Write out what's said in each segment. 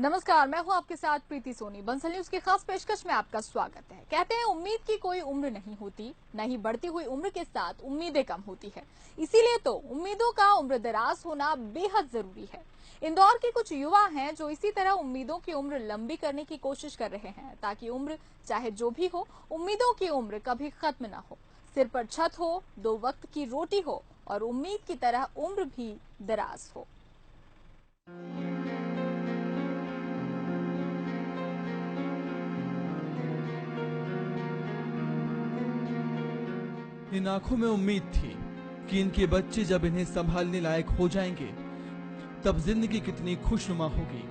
नमस्कार, मैं हूं आपके साथ प्रीति सोनी। बंसल न्यूज की खास पेशकश में आपका स्वागत है। कहते हैं उम्मीद की कोई उम्र नहीं होती, न ही बढ़ती हुई उम्र के साथ उम्मीदें कम होती है। इसीलिए तो उम्मीदों का उम्रदराज होना बेहद जरूरी है। इंदौर के कुछ युवा हैं जो इसी तरह उम्मीदों की उम्र लंबी करने की कोशिश कर रहे हैं, ताकि उम्र चाहे जो भी हो, उम्मीदों की उम्र कभी खत्म न हो। सिर पर छत हो, 2 वक्त की रोटी हो और उम्मीद की तरह उम्र भी दराज हो। इन आंखों में उम्मीद थी कि इनके बच्चे जब इन्हें संभालने लायक हो जाएंगे तब जिंदगी कितनी खुशनुमा होगी।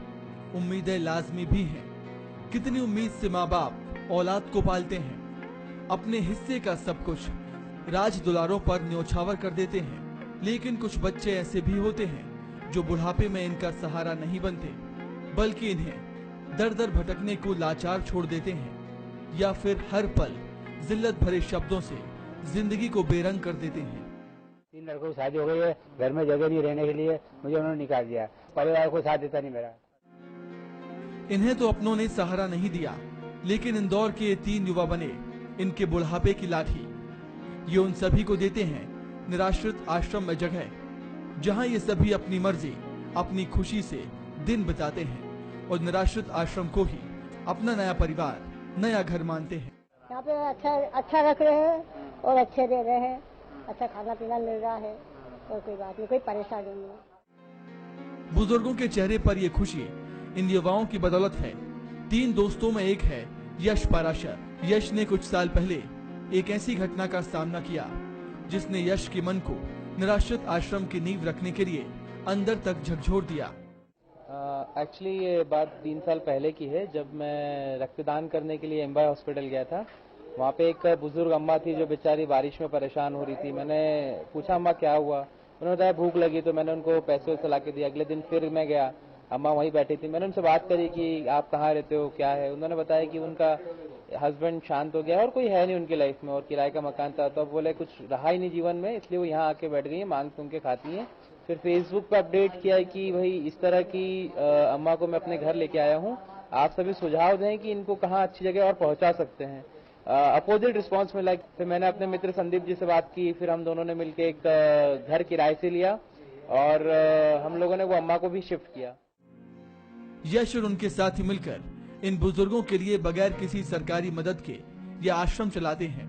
उम्मीदें लाजमी भी हैं। कितनी उम्मीद से माँ बाप औलाद को पालते हैं, अपने हिस्से का सब कुछ राज दुलारों पर न्योछावर कर देते हैं। लेकिन कुछ बच्चे ऐसे भी होते हैं जो बुढ़ापे में इनका सहारा नहीं बनते, बल्कि इन्हें दर दर भटकने को लाचार छोड़ देते हैं, या फिर हर पल जिल्लत भरे शब्दों से जिंदगी को बेरंग कर देते हैं। 3 लड़कों की शादी हो गई है, घर में जगह नहीं रहने के लिए मुझे उन्होंने निकाल दिया। परिवार को साथ देता नहीं मेरा। इन्हें तो अपनों ने सहारा नहीं दिया, लेकिन इंदौर के ये 3 युवा बने इनके बुढ़ापे की लाठी। ये उन सभी को देते हैं निराश्रित आश्रम में जगह, जहां ये सभी अपनी मर्जी अपनी खुशी से दिन बिताते हैं और निराश्रित आश्रम को ही अपना नया परिवार, नया घर मानते हैं। यहाँ पे अच्छा रख रहे हैं और अच्छे दे रहे हैं, अच्छा खाना पीना मिल रहा है और कोई बात नहीं, कोई परेशानी नहीं है। बुजुर्गों के चेहरे पर ये खुशी इन युवाओं की बदौलत है। 3 दोस्तों में एक है यश पाराशर। यश ने कुछ साल पहले एक ऐसी घटना का सामना किया जिसने यश के मन को निराश्रित आश्रम की नींव रखने के लिए अंदर तक झकझोर दिया। एक्चुअली ये बात 3 साल पहले की है, जब मैं रक्तदान करने के लिए एम्बाई हॉस्पिटल गया था। वहाँ पे एक बुजुर्ग अम्मा थी जो बेचारी बारिश में परेशान हो रही थी। मैंने पूछा अम्मा क्या हुआ, उन्होंने बताया भूख लगी, तो मैंने उनको पैसे ला के दिया। अगले दिन फिर मैं गया, अम्मा वहीं बैठी थी। मैंने उनसे बात करी कि आप कहाँ रहते हो, क्या है। उन्होंने बताया कि उनका हस्बैंड शांत हो गया और कोई है नहीं उनकी लाइफ में और किराए का मकान था। तो अब बोले कुछ रहा ही नहीं जीवन में, इसलिए वो यहाँ आके बैठ गई है, मांग तुम के खाती है। फिर फेसबुक पे अपडेट किया है कि भाई इस तरह की अम्मा को मैं अपने घर लेके आया हूँ, आप सभी सुझाव दें कि इनको कहाँ अच्छी जगह और पहुंचा सकते हैं। अपोजिट रिस्पांस मिला। फिर मैंने अपने मित्र संदीप जी से बात की, फिर हम दोनों ने मिलकर एक घर किराए से लिया और हम लोगों ने वो अम्मा को भी शिफ्ट किया। यश और उनके साथी मिलकर इन बुजुर्गों के लिए बगैर किसी सरकारी मदद के ये आश्रम चलाते हैं।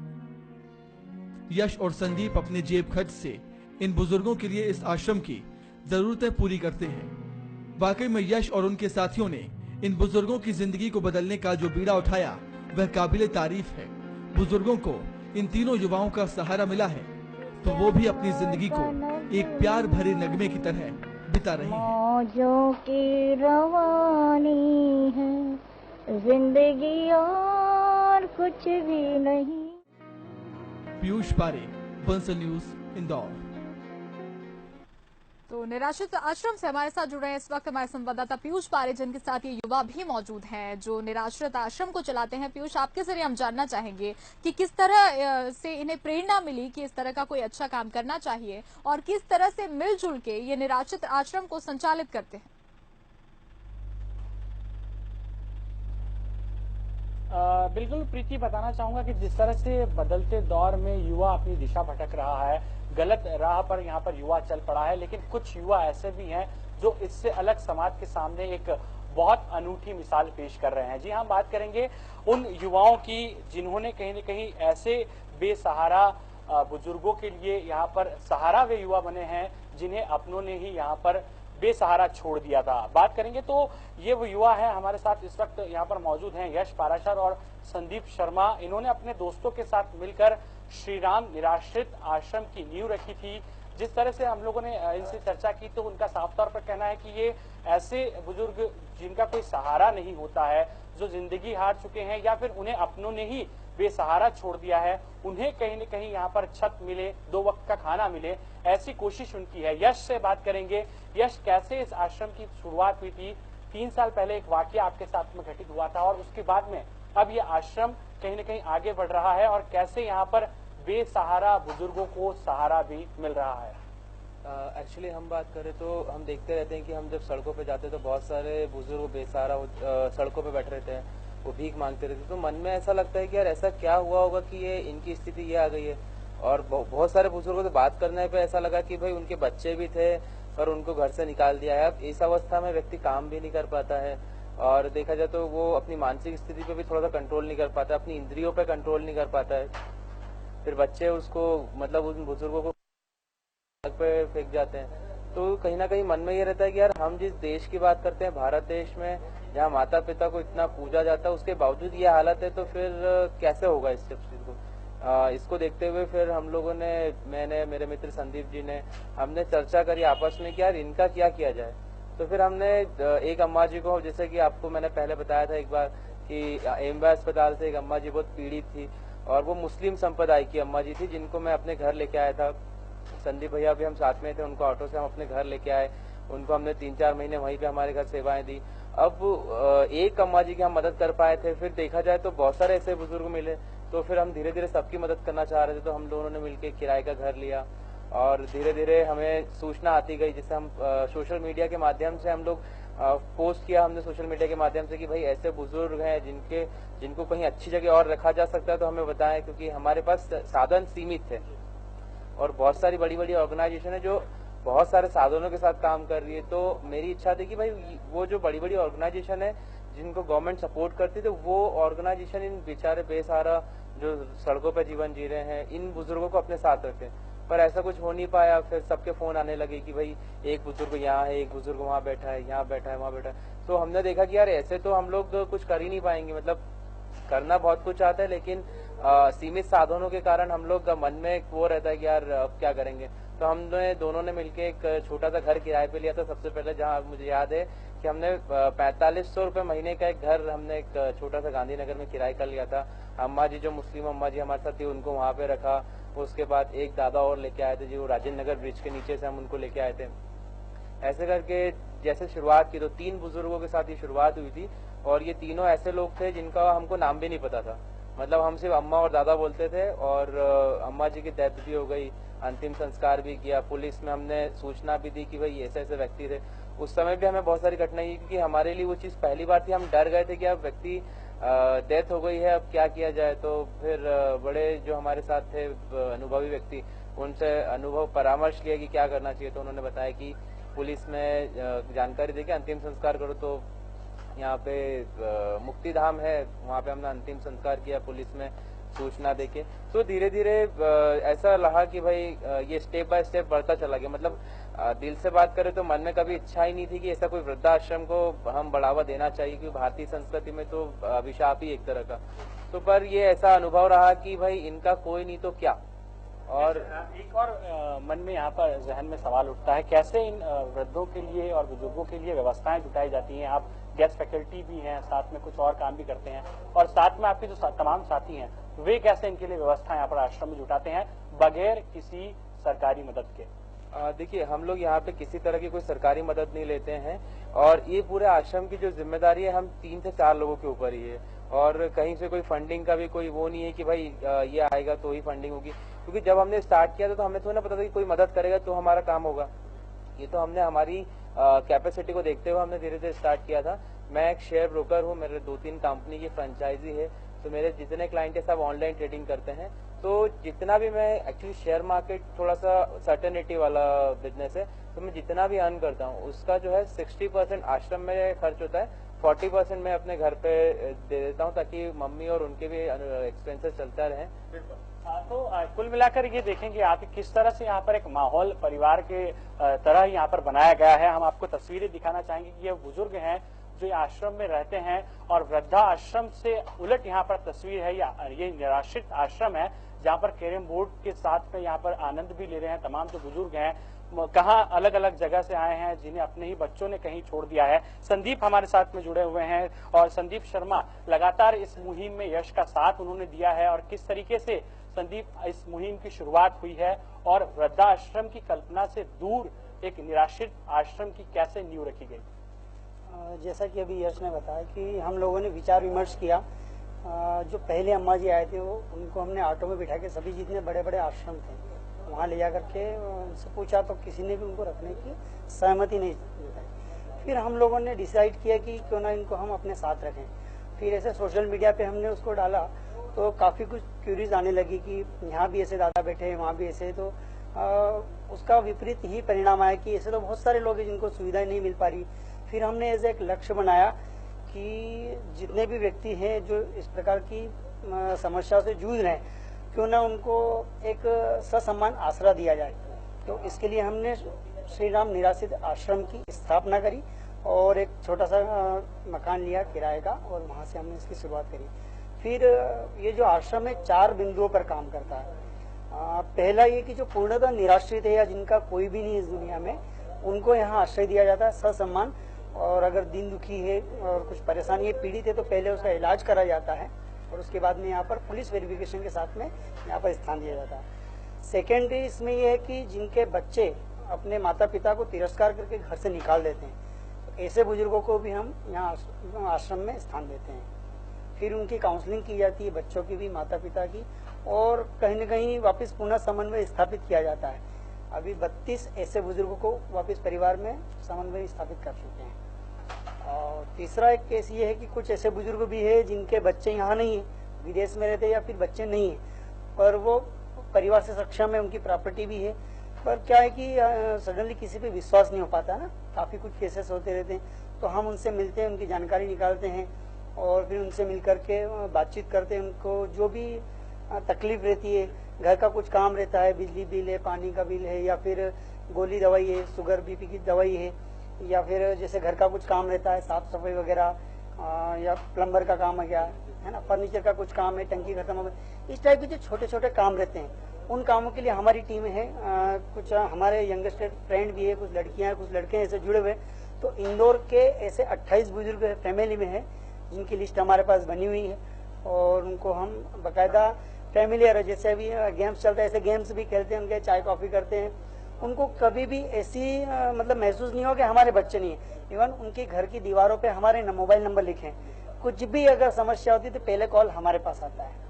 यश और संदीप अपने जेब खर्च से इन बुजुर्गों के लिए इस आश्रम की जरूरतें पूरी करते हैं। वाकई में यश और उनके साथियों ने इन बुजुर्गों की जिंदगी को बदलने का जो बीड़ा उठाया वह काबिले तारीफ है। बुजुर्गों को इन तीनों युवाओं का सहारा मिला है, तो वो भी अपनी जिंदगी को एक प्यार भरे नगमे की तरह बिता रहे हैं। मौजों की रवानी है जिंदगी और कुछ भी नहीं। पीयूष पारे, बंसल न्यूज, इंदौर। तो निराश्रित आश्रम से हमारे साथ जुड़ रहे हैं इस वक्त हमारे संवाददाता पीयूष पारे, जिनके साथ ये युवा भी मौजूद हैं जो निराश्रित आश्रम को चलाते हैं। पीयूष, आपके जरिए हम जानना चाहेंगे कि किस तरह से इन्हें प्रेरणा मिली कि इस तरह का कोई अच्छा काम करना चाहिए और किस तरह से मिलजुल के ये निराश्रित आश्रम को संचालित करते हैं। बिल्कुल प्रीति, बताना चाहूंगा कि जिस तरह से बदलते दौर में युवा अपनी दिशा भटक रहा है, गलत राह पर यहाँ पर युवा चल पड़ा है, लेकिन कुछ युवा ऐसे भी हैं जो इससे अलग समाज के सामने एक बहुत अनूठी मिसाल पेश कर रहे हैं। जी हाँ, बात करेंगे उन युवाओं की जिन्होंने कहीं न कहीं ऐसे बेसहारा बुजुर्गों के लिए यहाँ पर सहारा वे युवा बने हैं जिन्हें अपनों ने ही यहाँ पर बेसहारा छोड़ दिया था। बात करेंगे तो ये वो युवा है हमारे साथ इस वक्त यहाँ पर मौजूद हैं, यश पाराशर और संदीप शर्मा। इन्होंने अपने दोस्तों के साथ मिलकर श्री राम निराश्रित आश्रम की नींव रखी थी। जिस तरह से हम लोगों ने इनसे चर्चा की तो उनका साफ तौर पर कहना है कि ये ऐसे बुजुर्ग जिनका कोई सहारा नहीं होता है, जो जिंदगी हार चुके हैं या फिर उन्हें अपनों ने ही बेसहारा छोड़ दिया है, उन्हें कहीं न कहीं यहाँ पर छत मिले, 2 वक्त का खाना मिले, ऐसी कोशिश उनकी है। यश से बात करेंगे। यश, कैसे इस आश्रम की शुरुआत हुई थी? 3 साल पहले एक वाकया आपके साथ में घटित हुआ था और उसके बाद में अब ये आश्रम कहीं न कहीं आगे बढ़ रहा है और कैसे यहाँ पर बेसहारा बुजुर्गों को सहारा भी मिल रहा है? एक्चुअली हम बात करें तो हम देखते रहते हैं कि हम जब सड़कों पे जाते हैं तो बहुत सारे बुजुर्ग बेसहारा सड़कों पे बैठे रहते हैं, वो भीख मांगते रहते हैं। तो मन में ऐसा लगता है कि यार ऐसा क्या हुआ होगा कि ये इनकी स्थिति ये आ गई है। और बहुत सारे बुजुर्गों से बात करने पे ऐसा लगा कि भाई उनके बच्चे भी थे और उनको घर से निकाल दिया है। अब इस अवस्था में व्यक्ति काम भी नहीं कर पाता है और देखा जाए तो वो अपनी मानसिक स्थिति पे भी थोड़ा सा कंट्रोल नहीं कर पाता, अपनी इंद्रियों पे कंट्रोल नहीं कर पाता है। फिर बच्चे उसको मतलब उन बुजुर्गों को सड़क पे फेंक जाते हैं। तो कहीं ना कहीं मन में ये रहता है कि यार हम जिस देश की बात करते हैं, भारत देश में, जहाँ माता पिता को इतना पूजा जाता है, उसके बावजूद ये हालत है, तो फिर कैसे होगा इस चीज को। इसको देखते हुए फिर हम लोगों ने, मैंने, मेरे मित्र संदीप जी ने, हमने चर्चा करी आपस में कि यार इनका क्या किया जाए। तो फिर हमने एक अम्मा जी को, जैसे कि आपको मैंने पहले बताया था एक बार कि एम्बा अस्पताल से एक अम्मा जी बहुत पीड़ित थी और वो मुस्लिम संप्रदाय की अम्मा जी थी, जिनको मैं अपने घर लेके आया था। संदीप भैया भी हम साथ में थे, उनको ऑटो से हम अपने घर लेके आए। उनको हमने 3-4 महीने वहीं पे हमारे घर सेवाएं दी। अब एक अम्मा जी की हम मदद कर पाए थे, फिर देखा जाए तो बहुत सारे ऐसे बुजुर्ग मिले, तो फिर हम धीरे धीरे सबकी मदद करना चाह रहे थे। तो हम दोनों ने मिलकर किराए का घर लिया और धीरे धीरे हमें सूचना आती गई, जिससे हम सोशल मीडिया के माध्यम से हम लोग पोस्ट किया हमने सोशल मीडिया के माध्यम से कि भाई ऐसे बुजुर्ग हैं जिनको कहीं अच्छी जगह और रखा जा सकता है तो हमें बताएं, क्योंकि हमारे पास साधन सीमित थे और बहुत सारी बड़ी बड़ी ऑर्गेनाइजेशन है जो बहुत सारे साधनों के साथ काम कर रही है। तो मेरी इच्छा थी कि भाई वो जो बड़ी बड़ी ऑर्गेनाइजेशन है जिनको गवर्नमेंट सपोर्ट करती है, तो वो ऑर्गेनाइजेशन इन बेचारे बेसहारा जो सड़कों पर जीवन जी रहे हैं, इन बुजुर्गों को अपने साथ रखे। पर ऐसा कुछ हो नहीं पाया। फिर सबके फोन आने लगे कि भाई एक बुजुर्ग यहाँ है, एक बुजुर्ग वहाँ बैठा है, यहाँ बैठा है, वहाँ बैठा है। तो हमने देखा कि यार ऐसे तो हम लोग कुछ कर ही नहीं पाएंगे, मतलब करना बहुत कुछ आता है लेकिन सीमित साधनों के कारण हम लोग मन में वो रहता है कि यार अब क्या करेंगे। तो हमने दोनों ने मिलकर एक छोटा सा घर किराए पे लिया था सबसे पहले, जहाँ मुझे याद है कि हमने 4500 रुपये महीने का एक घर हमने एक छोटा सा गांधीनगर में किराए कर लिया था। अम्मा जी जो मुस्लिम अम्मा जी हमारे साथ थी उनको वहां पे रखा। उसके बाद एक दादा और लेके आए थे जो राजेंद्र नगर ब्रिज के नीचे से हम उनको लेके आए थे। ऐसे करके जैसे शुरुआत की तो 3 बुजुर्गों के साथ ये शुरुआत हुई थी और ये तीनों ऐसे लोग थे जिनका हमको नाम भी नहीं पता था। मतलब हम सिर्फ अम्मा और दादा बोलते थे और अम्मा जी की डेथ भी हो गई, अंतिम संस्कार भी किया, पुलिस में हमने सूचना भी दी कि भाई ऐसे ऐसे व्यक्ति थे। उस समय भी हमें बहुत सारी कठिनाई हुई क्योंकि हमारे लिए वो चीज पहली बार थी। हम डर गए थे कि अब व्यक्ति डेथ हो गई है, अब क्या किया जाए। तो फिर बड़े जो हमारे साथ थे अनुभवी व्यक्ति, उनसे अनुभव परामर्श लिया कि क्या करना चाहिए। तो उन्होंने बताया कि पुलिस में जानकारी देके अंतिम संस्कार करो। तो यहाँ पे मुक्ति धाम है, वहाँ पे हमने अंतिम संस्कार किया पुलिस में सूचना देके। तो धीरे धीरे ऐसा लगा कि भाई ये स्टेप बाय स्टेप बढ़ता चला गया। मतलब दिल से बात करें तो मन में कभी इच्छा ही नहीं थी कि ऐसा कोई वृद्धाश्रम को हम बढ़ावा देना चाहिए, क्योंकि भारतीय संस्कृति में तो अभिशाप ही एक तरह का। तो पर ये ऐसा अनुभव रहा कि भाई इनका कोई नहीं तो क्या। और एक और मन में यहाँ पर जहन में सवाल उठता है, कैसे इन वृद्धों के लिए और बुजुर्गों के लिए व्यवस्थाएं जुटाई जाती हैं। आप गेस्ट फैकल्टी भी हैं, साथ में कुछ और काम भी करते हैं और साथ में आपके जो तमाम साथी हैं वे कैसे इनके लिए व्यवस्था यहाँ पर आश्रम में जुटाते हैं बगैर किसी सरकारी मदद के। देखिए हम लोग यहाँ पे किसी तरह की कोई सरकारी मदद नहीं लेते हैं और ये पूरे आश्रम की जो जिम्मेदारी है हम 3 से 4 लोगों के ऊपर ही है और कहीं से कोई फंडिंग का भी कोई वो नहीं है कि भाई ये आएगा तो ही फंडिंग होगी। क्योंकि जब हमने स्टार्ट किया था तो हमें तो ना पता था कि कोई मदद करेगा तो हमारा काम होगा। ये तो हमने हमारी कैपेसिटी को देखते हुए हमने धीरे धीरे स्टार्ट किया था। मैं एक शेयर ब्रोकर हूँ, मेरे 2-3 कंपनी की फ्रेंचाइजी है, तो मेरे जितने क्लाइंट है सब ऑनलाइन ट्रेडिंग करते हैं। तो जितना भी मैं एक्चुअली शेयर मार्केट थोड़ा सा सर्टेनिटी वाला बिजनेस है, तो मैं जितना भी अर्न करता हूँ उसका जो है 60% आश्रम में खर्च होता है, 40% मैं अपने घर पे दे देता हूँ ताकि मम्मी और उनके भी एक्सपेंसेस चलता रहे। तो कुल मिलाकर ये देखेंगे आप किस तरह से यहाँ पर एक माहौल परिवार के तरह यहाँ पर बनाया गया है। हम आपको तस्वीरें दिखाना चाहेंगे कि ये बुजुर्ग हैं जो आश्रम में रहते हैं और वृद्धा आश्रम से उलट यहाँ पर तस्वीर है। ये निराश्रित आश्रम है जहाँ पर कैरम बोर्ड के साथ में यहाँ पर आनंद भी ले रहे हैं तमाम जो बुजुर्ग हैं। कहाँ अलग अलग जगह से आए हैं जिन्हें अपने ही बच्चों ने कहीं छोड़ दिया है। संदीप हमारे साथ में जुड़े हुए हैं और संदीप शर्मा लगातार इस मुहिम में यश का साथ उन्होंने दिया है और किस तरीके से संदीप इस मुहिम की शुरुआत हुई है और वृद्धाश्रम की कल्पना से दूर एक निराश्रित आश्रम की कैसे नींव रखी गई। जैसा कि अभी यश ने बताया कि हम लोगों ने विचार विमर्श किया। जो पहले अम्मा जी आए थे वो उनको हमने ऑटो में बिठा के सभी जितने बड़े बड़े आश्रम थे वहाँ ले जा करके उनसे पूछा तो किसी ने भी उनको रखने की सहमति नहीं जताई। फिर हम लोगों ने डिसाइड किया कि क्यों ना इनको हम अपने साथ रखें। फिर ऐसे सोशल मीडिया पे हमने उसको डाला तो काफ़ी कुछ क्यूरीज आने लगी कि यहाँ भी ऐसे दादा बैठे हैं, वहाँ भी ऐसे, तो उसका विपरीत ही परिणाम आया कि ऐसे तो बहुत सारे लोग हैं जिनको सुविधाएं नहीं मिल पा रही। फिर हमने ऐसे एक लक्ष्य बनाया कि जितने भी व्यक्ति हैं जो इस प्रकार की समस्याओं से जूझ रहे हैं, क्यों ना उनको एक ससम्मान आसरा दिया जाए। तो इसके लिए हमने श्री राम निराश्रित आश्रम की स्थापना करी और एक छोटा सा मकान लिया किराए का और वहाँ से हमने इसकी शुरुआत करी। फिर ये जो आश्रम है 4 बिंदुओं पर काम करता है। पहला ये कि जो पूर्णतः निराश्रित है या जिनका कोई भी नहीं इस दुनिया में, उनको यहाँ आश्रय दिया जाता है ससम्मान। और अगर दिन दुखी है और कुछ परेशानी है, पीड़ित है, तो पहले उसका इलाज करा जाता है और उसके बाद में यहाँ पर पुलिस वेरिफिकेशन के साथ में यहाँ पर स्थान दिया जाता है। सेकेंड इसमें यह है कि जिनके बच्चे अपने माता पिता को तिरस्कार करके घर से निकाल देते हैं, तो ऐसे बुजुर्गों को भी हम यहाँ आश्रम में स्थान देते हैं। फिर उनकी काउंसलिंग की जाती है, बच्चों की भी माता पिता की, और कहीं न कहीं वापस पुनः समन्वय स्थापित किया जाता है। अभी 32 ऐसे बुजुर्गों को वापस परिवार में समन्वय स्थापित कर चुके हैं। और तीसरा एक केस ये है कि कुछ ऐसे बुजुर्ग भी है जिनके बच्चे यहाँ नहीं है, विदेश में रहते हैं या फिर बच्चे नहीं है, पर वो परिवार से सक्षम है, उनकी प्रॉपर्टी भी है, पर क्या है कि सडनली किसी पे विश्वास नहीं हो पाता ना, काफी कुछ केसेस होते रहते हैं। तो हम उनसे मिलते हैं, उनकी जानकारी निकालते हैं और फिर उनसे मिल करके बातचीत करते हैं। उनको जो भी तकलीफ रहती है, घर का कुछ काम रहता है, बिजली बिल है, पानी का बिल है, या फिर गोली दवाई है, शुगर बीपी की दवाई है, या फिर जैसे घर का कुछ काम रहता है, साफ सफाई वगैरह, या प्लम्बर का काम आ गया है ना, फर्नीचर का कुछ काम है, टंकी खत्म हो गई, इस टाइप के जो छोटे छोटे काम रहते हैं, उन कामों के लिए हमारी टीम है। कुछ हमारे यंगेस्ट फ्रेंड भी है, कुछ लड़कियां हैं, कुछ लड़के ऐसे जुड़े हुए। तो इंदौर के ऐसे 28 बुजुर्ग फैमिली में है जिनकी लिस्ट हमारे पास बनी हुई है और उनको हम बाकायदा फैमिलियर, जैसे अभी गेम्स चलते हैं ऐसे गेम्स भी खेलते हैं, उनके चाय कॉफी करते हैं। उनको कभी भी ऐसी मतलब महसूस नहीं हो कि हमारे बच्चे नहीं है। इवन उनके घर की दीवारों पे हमारे मोबाइल नंबर लिखे हैं, कुछ भी अगर समस्या होती है तो पहले कॉल हमारे पास आता है।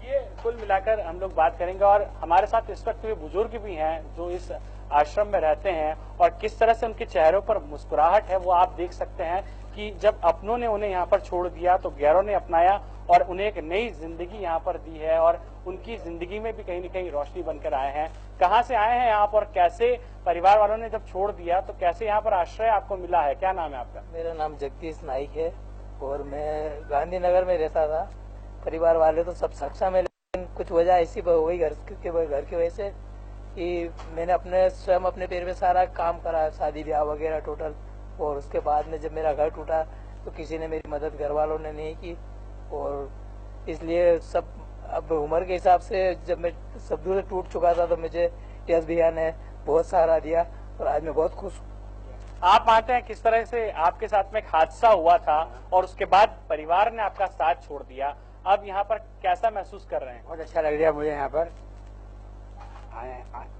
ये कुल मिलाकर हम लोग बात करेंगे और हमारे साथ इस वक्त वे बुजुर्ग भी हैं जो इस आश्रम में रहते हैं और किस तरह से उनके चेहरों पर मुस्कुराहट है वो आप देख सकते हैं कि जब अपनों ने उन्हें यहाँ पर छोड़ दिया तो गैरों ने अपनाया और उन्हें एक नई जिंदगी यहाँ पर दी है और उनकी जिंदगी में भी कहीं न कहीं रोशनी बनकर आए हैं। कहाँ से आए हैं यहाँ पर, कैसे परिवार वालों ने जब छोड़ दिया तो कैसे यहाँ पर आश्रय आपको मिला है? क्या नाम है आपका? मेरा नाम जगदीश नाइक है और मैं गांधीनगर में रहता था। परिवार वाले तो सब सक्षम है, लेकिन कुछ वजह ऐसी हो गई घर की वजह से कि मैंने स्वयं अपने पैर में सारा काम करा, शादी ब्याह वगैरह टोटल, और उसके बाद में जब मेरा घर टूटा तो किसी ने मेरी मदद घर वालों ने नहीं की और इसलिए सब अब उम्र के हिसाब से जब मैं सब दूर से टूट चुका था तो मुझे यश भैया ने बहुत सहारा दिया और आज मैं बहुत खुश हूँ। आप मानते हैं किस तरह से आपके साथ में एक हादसा हुआ था और उसके बाद परिवार ने आपका साथ छोड़ दिया, अब यहाँ पर कैसा महसूस कर रहे हैं? बहुत अच्छा लग रहा है मुझे यहाँ पर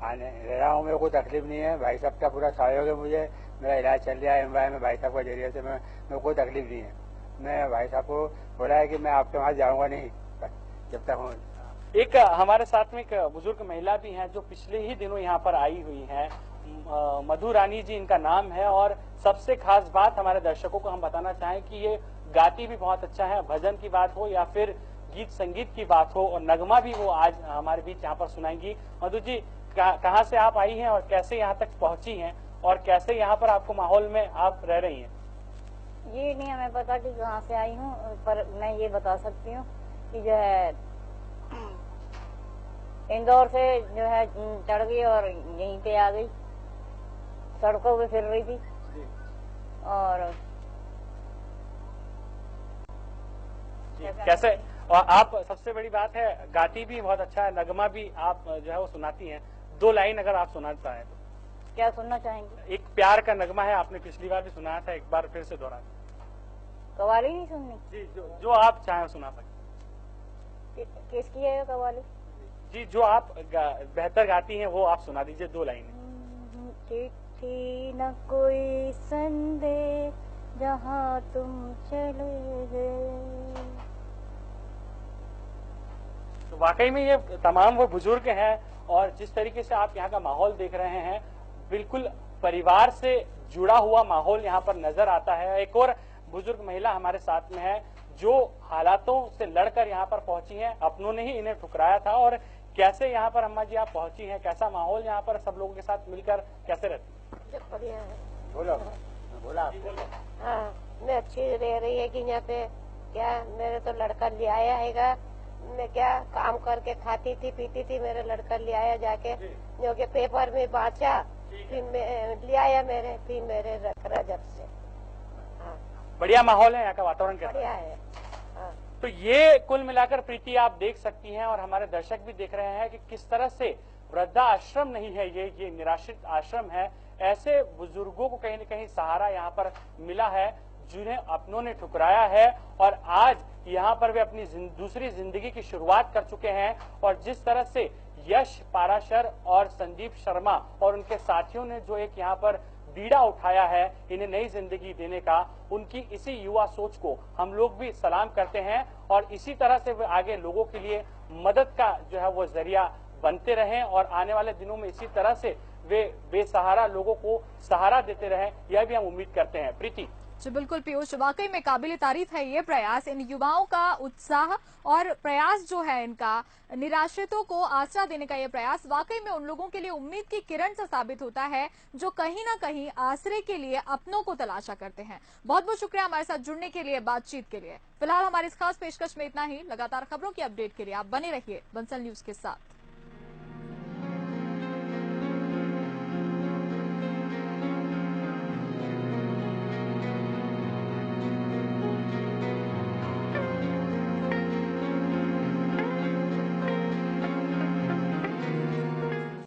आने रहा हूँ। मेरे को तकलीफ नहीं है, भाई साहब का पूरा सहयोग है मुझे, मेरा इलाज चल रहा है एमवाई में भाई साहब के जरिए से, मेरे को कोई तकलीफ नहीं है। मैं भाई साहब को बोला है कि मैं आपके वहाँ जाऊँगा नहीं जब तक हूँ। एक हमारे साथ में एक बुजुर्ग महिला भी हैं जो पिछले ही दिनों यहाँ पर आई हुई हैं, मधु रानी जी इनका नाम है और सबसे खास बात हमारे दर्शकों को हम बताना चाहें कि ये गाती भी बहुत अच्छा है, भजन की बात हो या फिर गीत संगीत की बात हो और नगमा भी वो आज हमारे बीच यहाँ पर सुनाएंगी। मधु जी कहाँ से आप आई हैं और कैसे यहाँ तक पहुंची हैं और कैसे यहाँ पर आपको माहौल में आप रह रही हैं? ये नहीं हमें पता कि कहाँ से आई हूँ, पर मैं ये बता सकती हूँ कि जो है इंदौर से जो है चढ़ गई और यहीं पे आ गई, सड़कों पे फिर रही थी और कैसे। और आप सबसे बड़ी बात है गाती भी बहुत अच्छा है, नगमा भी आप जो है वो सुनाती हैं। 2 लाइन अगर आप सुनाना चाहें तो क्या सुनना चाहेंगे? एक प्यार का नगमा है, आपने पिछली बार भी सुनाया था, एक बार फिर से दोहरा। कवाली नहीं सुननी जी? जो आप चाहें सुना सकते। किसकी है कवाली? जी जो आप बेहतर गाती हैं वो आप सुना दीजिए 2 लाइन। चिट्ठी न कोई संदेश जहाँ तुम चले गए। तो वाकई में ये तमाम वो बुजुर्ग हैं और जिस तरीके से आप यहाँ का माहौल देख रहे हैं, बिल्कुल परिवार से जुड़ा हुआ माहौल यहाँ पर नजर आता है। एक और बुजुर्ग महिला हमारे साथ में है जो हालातों से लड़कर यहाँ पर पहुंची हैं, अपनों ने ही इन्हें ठुकराया था। और कैसे यहाँ पर अम्मा जी आप पहुंची हैं, कैसा माहौल यहाँ पर सब लोगों के साथ मिलकर कैसे रहती? बढ़िया है। बोलो बोला हाँ, मैं अच्छी रह रही है कि यहाँ पे क्या मेरे तो लड़का ले आया हैगा। मैं क्या काम करके खाती थी पीती थी, मेरे लड़का ले आया जाके जो कि पेपर में बांचा, फिर ले आया मेरे, फिर मेरे रख रहा जब से। हाँ, बढ़िया माहौल है यहाँ का, वातावरण कैसा? बढ़िया है। हाँ। तो ये कुल मिलाकर प्रीति आप देख सकती हैं और हमारे दर्शक भी देख रहे हैं कि किस तरह से वृद्धा आश्रम नहीं है, ये निराश्रित आश्रम है। ऐसे बुजुर्गों को कहीं न कहीं सहारा यहाँ पर मिला है जिन्हें अपनों ने ठुकराया है और आज यहाँ पर वे अपनी दूसरी जिंदगी की शुरुआत कर चुके हैं। और जिस तरह से यश पाराशर और संदीप शर्मा और उनके साथियों ने जो एक यहाँ पर बीड़ा उठाया है इन्हें नई जिंदगी देने का, उनकी इसी युवा सोच को हम लोग भी सलाम करते हैं और इसी तरह से वे आगे लोगों के लिए मदद का जो है वो जरिया बनते रहें और आने वाले दिनों में इसी तरह से वे बेसहारा लोगों को सहारा देते रहें, यह भी हम उम्मीद करते हैं। प्रीति जी बिल्कुल पीयूष, वाकई में काबिल तारीफ है ये प्रयास, इन युवाओं का उत्साह और प्रयास जो है इनका निराश्रितों को आसरा देने का ये प्रयास वाकई में उन लोगों के लिए उम्मीद की किरण सा साबित होता है जो कहीं ना कहीं आसरे के लिए अपनों को तलाशा करते हैं। बहुत बहुत शुक्रिया हमारे साथ जुड़ने के लिए, बातचीत के लिए। फिलहाल हमारी इस खास पेशकश में इतना ही। लगातार खबरों की अपडेट के लिए आप बने रहिए बंसल न्यूज के साथ।